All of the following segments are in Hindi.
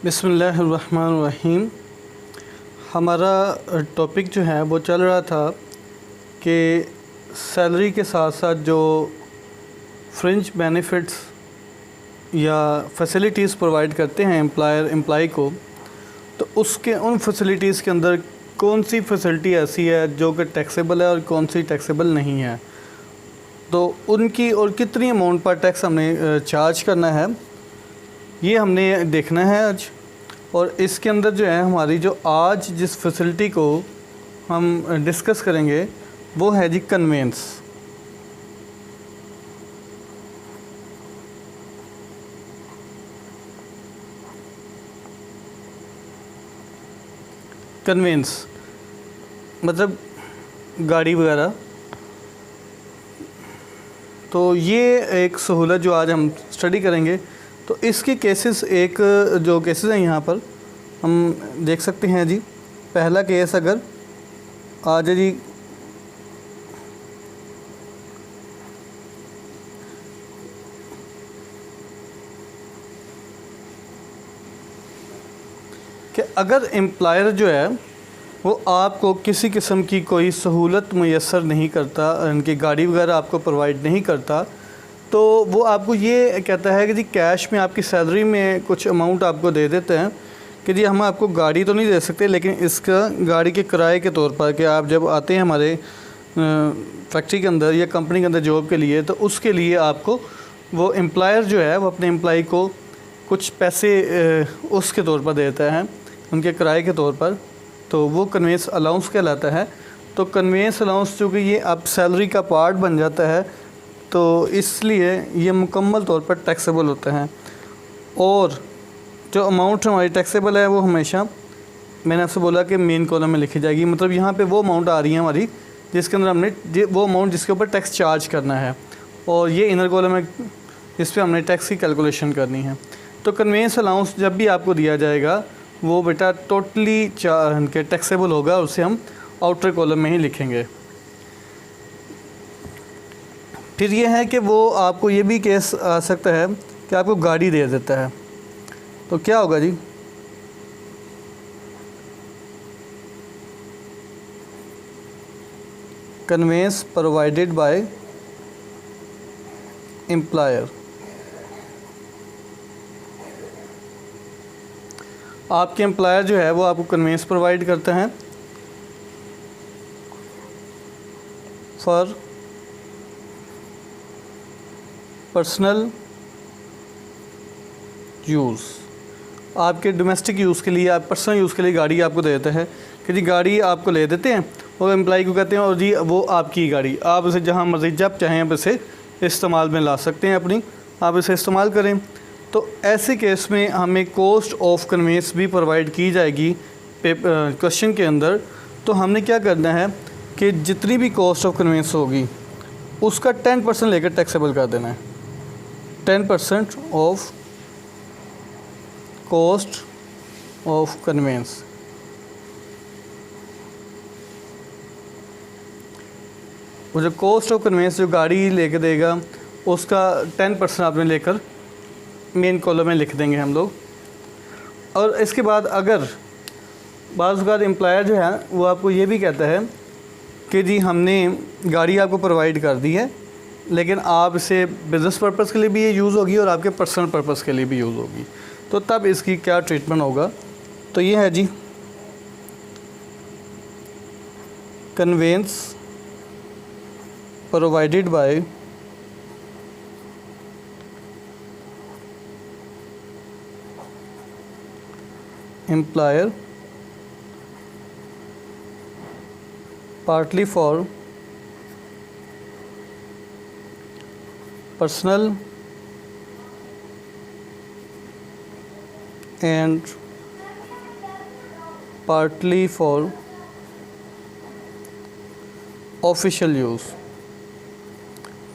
बिस्मिल्लाहिर्रहमानिर्रहीम। हमारा टॉपिक जो है वो चल रहा था कि सैलरी के साथ साथ जो फ्रिंज बेनिफिट्स या फैसिलिटीज़ प्रोवाइड करते हैं एम्प्लॉयर एम्प्लॉय को, तो उसके उन फैसिलिटीज़ के अंदर कौन सी फैसिलिटी ऐसी है जो कि टैक्सेबल है और कौन सी टैक्सेबल नहीं है, तो उनकी और कितनी अमाउंट पर टैक्स हमने चार्ज करना है, ये हमने देखना है आज। और इसके अंदर जो है हमारी जो आज जिस फैसिलिटी को हम डिस्कस करेंगे वो है जी कन्वेंस। कन्वेंस मतलब गाड़ी वगैरह। तो ये एक सहूलत जो आज हम स्टडी करेंगे, तो इसके केसेस एक जो केसेस हैं यहाँ पर हम देख सकते हैं जी। पहला केस अगर आ जाए जी, कि अगर एम्प्लॉयर जो है वो आपको किसी किस्म की कोई सहूलत मुयस्सर नहीं करता, उनकी गाड़ी वगैरह आपको प्रोवाइड नहीं करता, तो वो आपको ये कहता है कि जी कैश में आपकी सैलरी में कुछ अमाउंट आपको दे देते हैं कि जी हम आपको गाड़ी तो नहीं दे सकते, लेकिन इसका गाड़ी के किराए के तौर पर कि आप जब आते हैं हमारे फैक्ट्री के अंदर या कंपनी के अंदर जॉब के लिए, तो उसके लिए आपको वो एम्प्लॉयर जो है वो अपने एम्प्लॉय को कुछ पैसे उसके तौर पर देता है, उनके किराए के तौर पर, तो वो कन्वेंस अलाउंस कहलाता है। तो कन्वेंस अलाउंस चूँकि ये अब सैलरी का पार्ट बन जाता है, तो इसलिए ये मुकम्मल तौर पर टैक्सेबल होता है। और जो अमाउंट हमारी टैक्सेबल है वो हमेशा, मैंने आपसे बोला कि मेन कॉलम में लिखी जाएगी, मतलब यहाँ पे वो अमाउंट आ रही है हमारी जिसके अंदर हमने वो अमाउंट जिसके ऊपर टैक्स चार्ज करना है, और ये इनर कॉलम है जिस पर हमने टैक्स की कैलकुलेशन करनी है। तो कन्वेंस अलाउंस जब भी आपको दिया जाएगा वो बेटा टोटली टैक्सेबल होगा, उसे हम आउटर कॉलम में ही लिखेंगे। फिर ये है कि वो आपको ये भी केस आ सकता है कि आपको गाड़ी दे देता है, तो क्या होगा जी, कन्वेंस प्रोवाइडेड बाय एम्प्लॉयर। आपके एम्प्लॉयर जो है वो आपको कन्वेंस प्रोवाइड करते हैं फॉर पर्सनल यूज़। आपके डोमेस्टिक यूज़ के लिए, आप पर्सनल यूज़ के लिए गाड़ी आपको दे देते हैं कि जी गाड़ी आपको ले देते हैं और एम्प्लॉय को कहते हैं और जी वो आपकी गाड़ी, आप इसे जहाँ मर्ज़ी जब चाहें आप इसे इस्तेमाल में ला सकते हैं अपनी, आप इसे इस्तेमाल करें। तो ऐसे केस में हमें कॉस्ट ऑफ कन्वेंस भी प्रोवाइड की जाएगी क्वेश्चन के अंदर। तो हमने क्या करना है कि जितनी भी कॉस्ट ऑफ कन्वेंस होगी उसका 10% लेकर टैक्सेबल कर देना है। 10% ऑफ कॉस्ट ऑफ कन्वेंस। वो जो कॉस्ट ऑफ कन्वेंस जो गाड़ी लेके देगा उसका 10% आपने लेकर मेन कॉलम में लिख देंगे हम लोग। और इसके बाद अगर बाज़ औक़ात एम्प्लॉयर जो है वो आपको ये भी कहता है कि जी हमने गाड़ी आपको प्रोवाइड कर दी है, लेकिन आप इसे बिज़नेस पर्पज़ के लिए भी ये यूज़ होगी और आपके पर्सनल पर्पज़ के लिए भी यूज़ होगी, तो तब इसकी क्या ट्रीटमेंट होगा। तो ये है जी conveyance provided by employer partly for personal and partly for official use.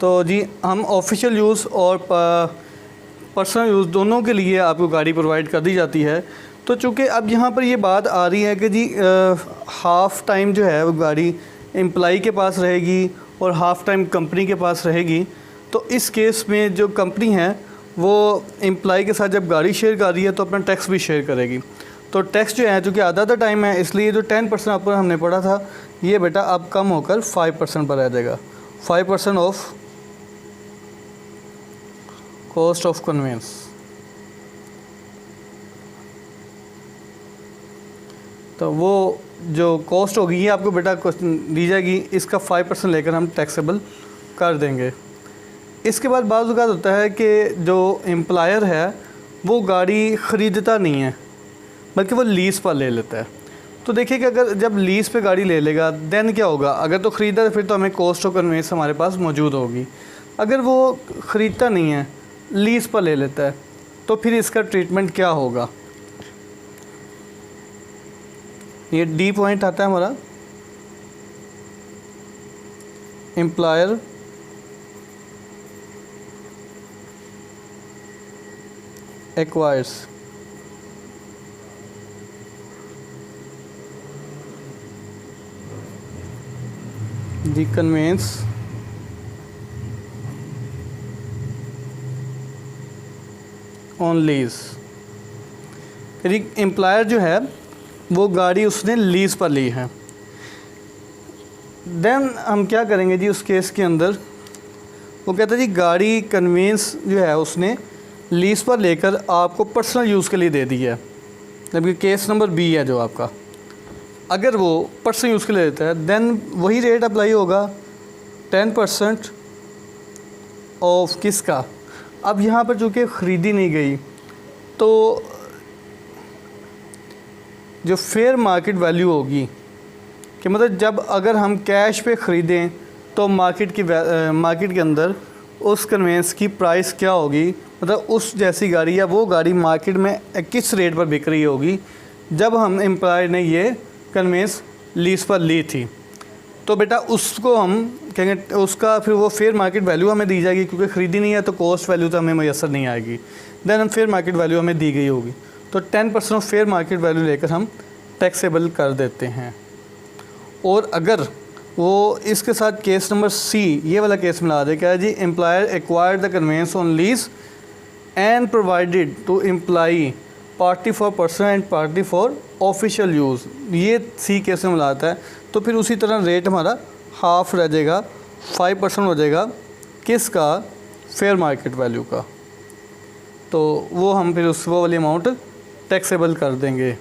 तो जी हम ऑफिशियल यूज़ और पर्सनल यूज़ दोनों के लिए आपको गाड़ी प्रोवाइड कर दी जाती है। तो चूँकि अब यहाँ पर ये बात आ रही है कि जी हाफ़ टाइम जो है वो गाड़ी एम्प्लॉई के पास रहेगी और हाफ़ टाइम कंपनी के पास रहेगी, तो इस केस में जो कंपनी है वो एम्प्लॉय के साथ जब गाड़ी शेयर कर रही है तो अपना टैक्स भी शेयर करेगी। तो टैक्स जो है चूँकि आधा टाइम है, इसलिए जो 10% आप पर हमने पढ़ा था ये बेटा अब कम होकर 5% पर आ जाएगा। 5% ऑफ कॉस्ट ऑफ कन्वेंस। तो वो जो कॉस्ट होगी ये आपको बेटा दी जाएगी, इसका 5% लेकर हम टैक्सेबल कर देंगे। इसके बाद बाज़ औक़ात होता है कि जो एम्प्लॉयर है वो गाड़ी ख़रीदता नहीं है बल्कि वो लीज़ पर ले लेता है। तो देखिए कि अगर जब लीज़ पे गाड़ी ले लेगा दैन क्या होगा, अगर तो ख़रीदा फिर तो हमें कॉस्ट ऑफ कन्वेंस हमारे पास मौजूद होगी। अगर वो ख़रीदता नहीं है, लीज़ पर ले लेता है, तो फिर इसका ट्रीटमेंट क्या होगा। ये डी पॉइंट आता है हमारा, employer acquires the conveyance on lease. Employer जो है वो गाड़ी उसने लीज़ पर ली है। देन हम क्या करेंगे जी, उस केस के अंदर वो कहता है जी गाड़ी कन्वेंस जो है उसने लीज़ पर लेकर आपको पर्सनल यूज़ के लिए दे दी है, जबकि केस नंबर बी है जो आपका। अगर वो पर्सनल यूज़ के लिए देता है देन वही रेट अप्लाई होगा 10% ऑफ किसका। अब यहाँ पर चूँकि ख़रीदी नहीं गई तो जो फेयर मार्केट वैल्यू होगी कि मतलब जब अगर हम कैश पे ख़रीदें तो मार्केट के अंदर उस कन्वेंस की प्राइस क्या होगी, मतलब उस जैसी गाड़ी या वो गाड़ी मार्केट में किस रेट पर बिक रही होगी जब हम एम्प्लॉय ने ये कन्वेंस लीज़ पर ली थी। तो बेटा उसको हम कहेंगे, उसका फिर वो फेयर मार्केट वैल्यू हमें दी जाएगी, क्योंकि ख़रीदी नहीं है तो कॉस्ट वैल्यू तो हमें मैसर नहीं आएगी। देन हम फेयर मार्केट वैल्यू हमें दी गई होगी, तो 10% ऑफ फेयर मार्केट वैल्यू लेकर हम टैक्सेबल कर देते हैं। और अगर वो इसके साथ केस नंबर सी ये वाला केस मिला दे, क्या है जी, employer acquired the conveyance on lease and provided to employee party for personal and party for official use, ये सी केस में मिलाता है। तो फिर उसी तरह रेट हमारा हाफ रह जाएगा, 5% हो जाएगा किसका, फेयर मार्केट वैल्यू का। तो वो हम फिर वो वाली अमाउंट टैक्सेबल कर देंगे।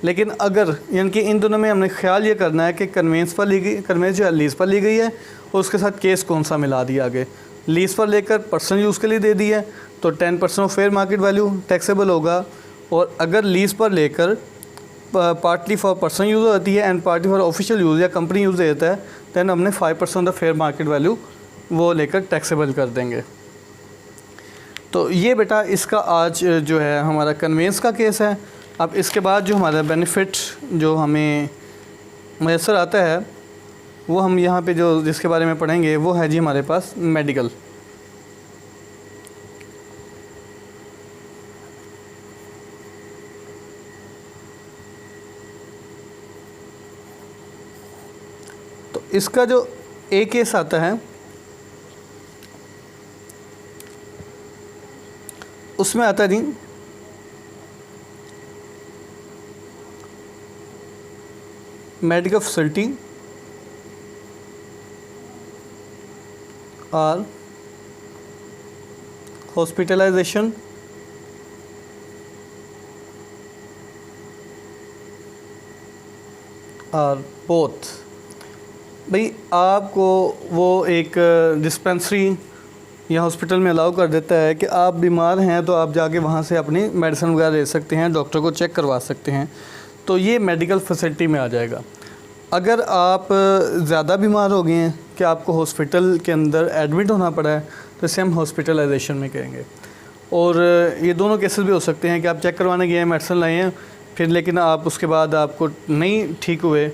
लेकिन अगर यानी कि इन दोनों में हमने ख्याल ये करना है कि कन्वेंस पर ली गई, कन्वेंस जो है लीज़ पर ली गई है और उसके साथ केस कौन सा मिला दिया आगे, लीज़ पर लेकर पर्सनल यूज़ के लिए दे दी है तो 10% of fair market value taxable होगा। और अगर लीज़ पर लेकर पार्टली फॉर पर्सनल यूज़ होती है and party for official use या कंपनी यूज़ देता है, दैन हमने 5% ऑफ फेयर मार्केट वैल्यू वो लेकर टैक्सेबल कर देंगे। तो ये बेटा इसका आज जो है हमारा कन्वेंस का केस है। अब इसके बाद जो हमारा बेनिफिट जो हमें मैसर आता है वो हम यहाँ पे जो जिसके बारे में पढ़ेंगे वो है जी हमारे पास मेडिकल। तो इसका जो ए केस आता है उसमें आता है जी मेडिकल फैसिलिटी और हॉस्पिटलाइजेशन और बोथ। भाई आपको वो एक डिस्पेंसरी या हॉस्पिटल में अलाउ कर देता है कि आप बीमार हैं तो आप जाके वहाँ से अपनी मेडिसिन वगैरह ले सकते हैं, डॉक्टर को चेक करवा सकते हैं, तो ये मेडिकल फैसिलिटी में आ जाएगा। अगर आप ज़्यादा बीमार हो गए हैं कि आपको हॉस्पिटल के अंदर एडमिट होना पड़ा है तो इसे हम हॉस्पिटलाइजेशन में कहेंगे। और ये दोनों केसेस भी हो सकते हैं कि आप चेक करवाने गए हैं, मेडिसिन लाए हैं, फिर लेकिन आप उसके बाद आपको नहीं ठीक हुए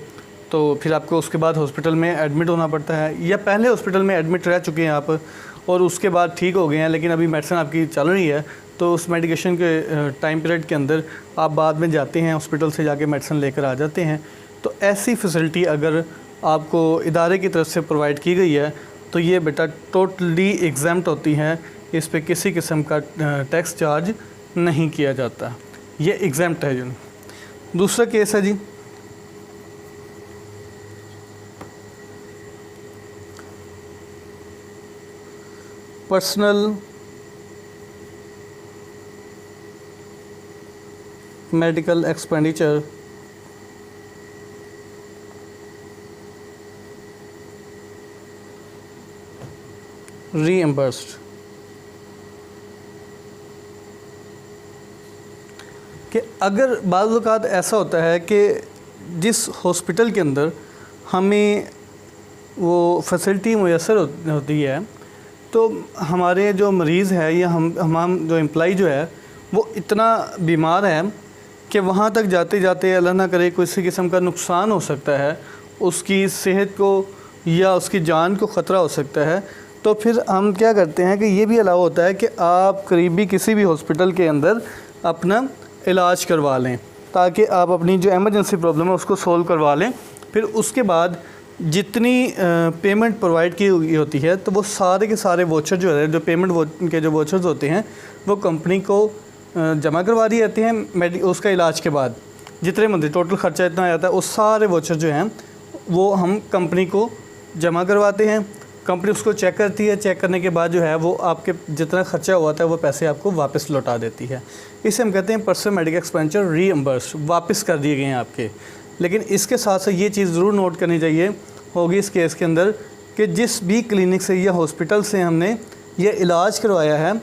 तो फिर आपको उसके बाद हॉस्पिटल में एडमिट होना पड़ता है, या पहले हॉस्पिटल में एडमिट रह चुके हैं आप और उसके बाद ठीक हो गए हैं लेकिन अभी मेडिसिन आपकी चल रही है, तो उस मेडिकेशन के टाइम पीरियड के अंदर आप बाद में जाते हैं हॉस्पिटल से जाके मेडिसिन लेकर आ जाते हैं। तो ऐसी फैसिलिटी अगर आपको इदारे की तरफ से प्रोवाइड की गई है तो ये बेटा टोटली एग्जाम्प्ट होती है इस पे किसी किस्म का टैक्स चार्ज नहीं किया जाता, ये एग्जैम्प्ट है जी। दूसरा केस है जी, पर्सनल मेडिकल एक्सपेंडिचर रीएम्बर्स्ड, कि अगर बाज़ औक़ात ऐसा होता है कि जिस हॉस्पिटल के अंदर हमें वो फैसिलिटी मुयसर होती है, तो हमारे जो मरीज़ है या हम जो एम्प्लॉई जो है वो इतना बीमार है कि वहाँ तक जाते जाते अल्लाह ना करे किसी किस्म का नुकसान हो सकता है, उसकी सेहत को या उसकी जान को ख़तरा हो सकता है, तो फिर हम क्या करते हैं कि ये भी अलाउ होता है कि आप करीबी किसी भी हॉस्पिटल के अंदर अपना इलाज करवा लें, ताकि आप अपनी जो एमरजेंसी प्रॉब्लम है उसको सोल्व करवा लें। फिर उसके बाद जितनी पेमेंट प्रोवाइड की हुई होती है, तो वो सारे के सारे वोचर जो है, जो पेमेंट के जो वोचर्स होते हैं, वो कंपनी को जमा करवा दिए जाते हैं। उसका इलाज के बाद जितने मंदी टोटल ख़र्चा इतना आता है, उस सारे वोचर जो हैं वो हम कंपनी को जमा करवाते हैं। कंपनी उसको चेक करती है, चेक करने के बाद जो है वो आपके जितना ख़र्चा हुआ था वो पैसे आपको वापस लौटा देती है। इसे हम कहते हैं पर्सनल मेडिकल एक्सपेंडिचर रीइम्बर्स, वापस कर दिए गए हैं आपके। लेकिन इसके साथ साथ ये चीज़ ज़रूर नोट करनी चाहिए होगी इस केस के अंदर कि जिस भी क्लिनिक से या हॉस्पिटल से हमने ये इलाज करवाया है,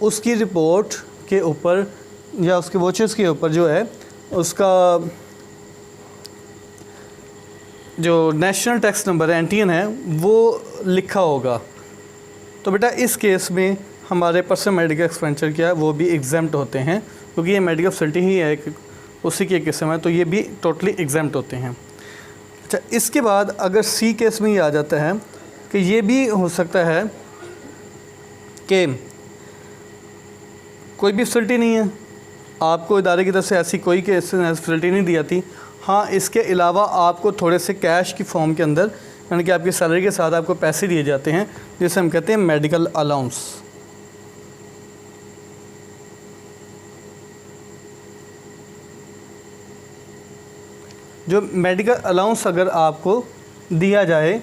उसकी रिपोर्ट के ऊपर या उसके वोचर्स के ऊपर जो है उसका जो नेशनल टैक्स नंबर एनटीएन है वो लिखा होगा। तो बेटा इस केस में हमारे पर्सनल मेडिकल एक्सपेंडिचर क्या है वो भी एग्जाम्प्ट होते हैं, क्योंकि ये मेडिकल फैसिलिटी ही है, उसी की एक किस्म है, तो ये भी टोटली एग्जाम्प्ट होते हैं। अच्छा, इसके बाद अगर सी केस में ये आ जाता है कि ये भी हो सकता है कि कोई भी फैसिलिटी नहीं है, आपको इदारे की तरफ से ऐसी कोई फैसिलिटी नहीं दी जाती। हाँ, इसके अलावा आपको थोड़े से कैश की फॉर्म के अंदर, यानी कि आपकी सैलरी के साथ आपको पैसे दिए जाते हैं, जिसे हम कहते हैं मेडिकल अलाउंस। जो मेडिकल अलाउंस अगर आपको दिया जाए,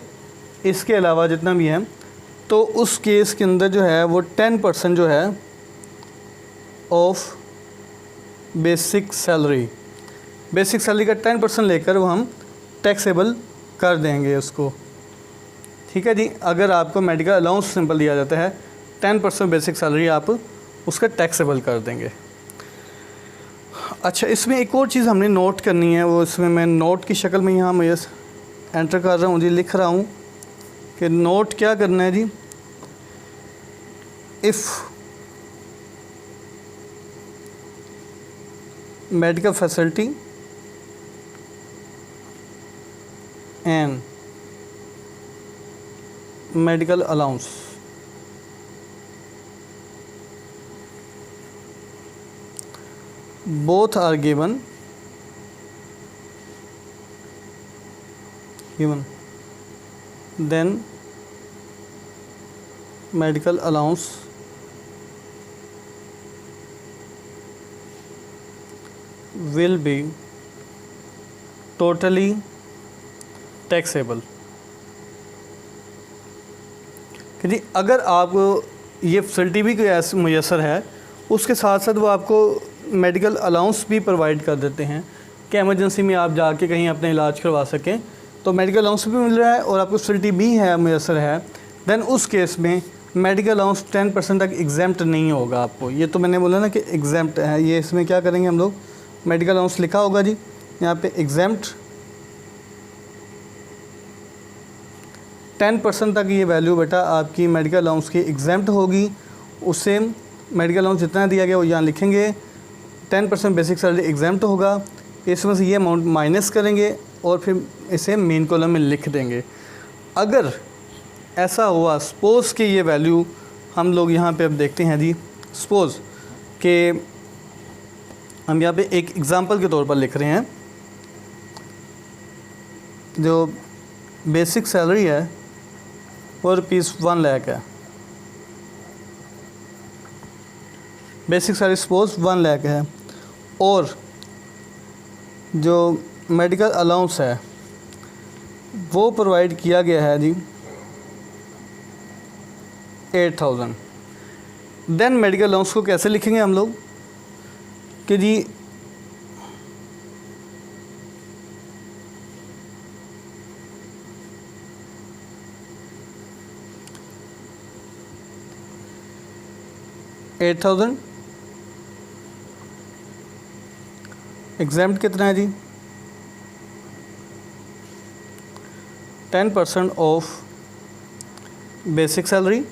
इसके अलावा जितना भी है, तो उस केस के अंदर जो है वो 10% जो है ऑफ बेसिक सैलरी का 10% लेकर वो हम टैक्सेबल कर देंगे उसको। ठीक है जी, अगर आपको मेडिकल अलाउंस सिंपल दिया जाता है, 10% बेसिक सैलरी आप उसका टैक्सेबल कर देंगे। अच्छा, इसमें एक और चीज़ हमने नोट करनी है, वो इसमें मैं नोट की शक्ल में यहाँ मैं एंटर कर रहा हूँ जी, लिख रहा हूँ कि नोट क्या करना है जी। If medical facility and medical allowance both are given then medical allowance will be totally taxable। कि जी अगर आपको ये फैसिलिटी भी कोई ऐसी मुयसर है, उसके साथ साथ वो आपको मेडिकल अलाउंस भी प्रोवाइड कर देते हैं कि एमरजेंसी में आप जाके कहीं अपना इलाज करवा सकें, तो मेडिकल अलाउंस भी मिल रहा है और आपको फैसिलिटी भी है मुयसर है, देन उस केस में मेडिकल अलाउंस 10% तक एग्जाम्प्ट नहीं होगा आपको। ये तो मैंने बोला ना कि एग्जाम्प्ट है, ये इसमें क्या करेंगे हम लोग, मेडिकल अलाउंस लिखा होगा जी यहाँ पे, एग्जाम्प्ट 10% तक ये वैल्यू बेटा आपकी मेडिकल अलाउंस की एग्जाम्प्ट होगी। उससे मेडिकल अलाउंस जितना दिया गया वो यहाँ लिखेंगे, 10% बेसिक सैलरी एग्जाम्प्ट होगा, इसमें से ये अमाउंट माइनस करेंगे और फिर इसे मेन कॉलम में लिख देंगे। अगर ऐसा हुआ, सपोज़ कि ये वैल्यू हम लोग यहाँ पे अब देखते हैं जी, सपोज़ कि हम यहाँ पे एक एग्ज़ाम्पल के तौर पर लिख रहे हैं, जो बेसिक सैलरी है वो ₹1 लाख है। बेसिक सैलरी सपोज 1 लाख है और जो मेडिकल अलाउंस है वो प्रोवाइड किया गया है जी 8000। देन मेडिकल अलाउंस को कैसे लिखेंगे हम लोग कि जी $8,000 एग्जाम्प्ट कितना है जी 10% ऑफ बेसिक सैलरी।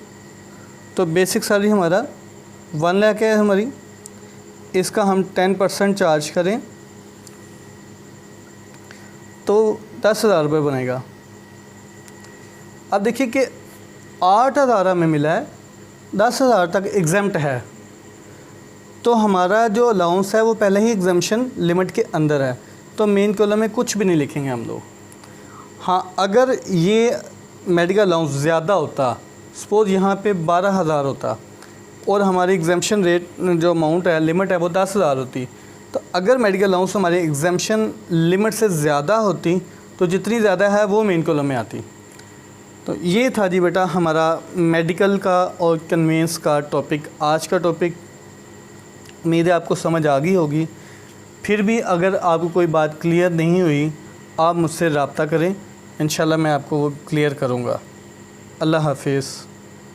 तो बेसिक सैलरी हमारा 1 लाख है हमारी, इसका हम 10% चार्ज करें तो 10,000 रुपये बनेगा। अब देखिए कि 8,000 हमें मिला है, 10,000 तक एग्जाम्प्ट है, तो हमारा जो अलाउंस है वो पहले ही एग्जाम्पशन लिमिट के अंदर है, तो मेन कॉलम में कुछ भी नहीं लिखेंगे हम लोग। हाँ, अगर ये मेडिकल अलाउंस ज़्यादा होता, सपोज़ यहाँ पे 12,000 होता और हमारी एग्जाम्पशन रेट जो अमाउंट है लिमिट है वो 10,000 होती, तो अगर मेडिकल अलाउंस हमारी एग्जाम्पशन लिमिट से ज़्यादा होती तो जितनी ज़्यादा है वो मेन कॉलम में आती। तो ये था जी बेटा हमारा मेडिकल का और कन्वेंस का टॉपिक। आज का टॉपिक उम्मीद है आपको समझ आ गई होगी। फिर भी अगर आपको कोई बात क्लियर नहीं हुई आप मुझसे रब्ता करें, इंशाल्लाह मैं आपको वो क्लियर करूँगा। अल्लाह हाफिज़।